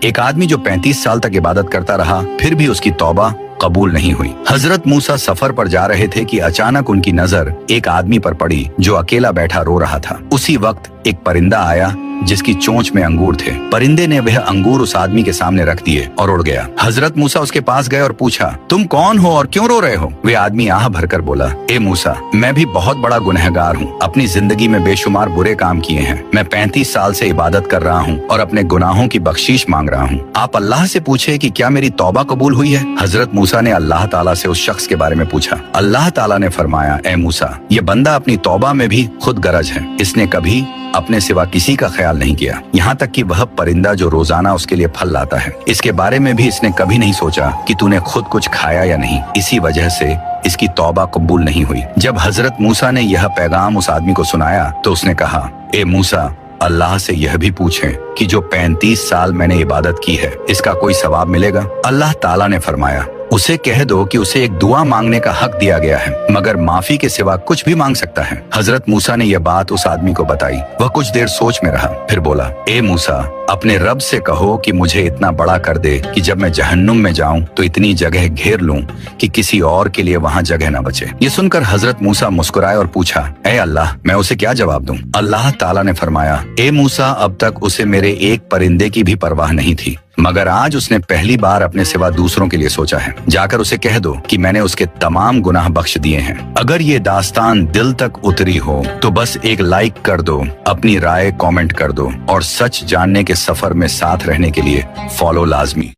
ایک آدمی جو 35 साल तक इबादत करता रहा फिर भी उसकी तौबा कबूल नहीं हुई। हजरत मूसा सफर पर जा रहे थे कि अचानक उनकी नजर एक आदमी पर पड़ी जो अकेला बैठा रो रहा था। उसी वक्त एक परिंदा आया जिसकी चोंच में अंगूर थे। परिंदे ने वह अंगूर उस आदमी के सामने रख दिए और उड़ गया। हजरत मूसा उसके पास गए और पूछा, तुम कौन हो और क्यों रो रहे हो? वे आदमी आह भरकर बोला, ए मूसा, मैं भी बहुत बड़ा गुनहगार हूँ। अपनी जिंदगी में बेशुमार बुरे काम किए हैं। मैं 35 साल से इबादत कर रहा हूँ और अपने गुनाहों की बख्शीश मांग रहा हूँ। आप अल्लाह से पूछे कि क्या मेरी तौबा कबूल हुई है? हजरत मूसा ने अल्लाह ताला से उस शख्स के बारे में पूछा। अल्लाह ताला ने फरमाया, ए मूसा, ये बंदा अपनी तौबा में भी खुद गरज है। इसने कभी अपने सिवा किसी का ख्याल नहीं किया, यहाँ तक कि वह परिंदा जो रोजाना उसके लिए फल लाता है, इसके बारे में भी इसने कभी नहीं सोचा कि तूने खुद कुछ खाया या नहीं। इसी वजह से इसकी तौबा कबूल नहीं हुई। जब हजरत मूसा ने यह पैगाम उस आदमी को सुनाया तो उसने कहा, ए मूसा, अल्लाह से यह भी पूछें कि जो 35 साल मैंने इबादत की है इसका कोई सवाब मिलेगा? अल्लाह ताला ने फरमाया, उसे कह दो कि उसे एक दुआ मांगने का हक दिया गया है, मगर माफी के सिवा कुछ भी मांग सकता है। हजरत मूसा ने यह बात उस आदमी को बताई। वह कुछ देर सोच में रहा, फिर बोला, ए मूसा, अपने रब से कहो कि मुझे इतना बड़ा कर दे कि जब मैं जहन्नुम में जाऊं तो इतनी जगह घेर लूं कि किसी और के लिए वहां जगह न बचे। ये सुनकर हजरत मूसा मुस्कुराए और पूछा, ए अल्लाह, मैं उसे क्या जवाब दूं? अल्लाह ताला ने फरमाया, ए मूसा, अब तक उसे मेरे एक परिंदे की भी परवाह नहीं थी, मगर आज उसने पहली बार अपने सिवा दूसरों के लिए सोचा है। जाकर उसे कह दो कि मैंने उसके तमाम गुनाह बख्श दिए हैं। अगर ये दास्तान दिल तक उतरी हो तो बस एक लाइक कर दो, अपनी राय कमेंट कर दो और सच जानने के सफर में साथ रहने के लिए फॉलो लाजमी।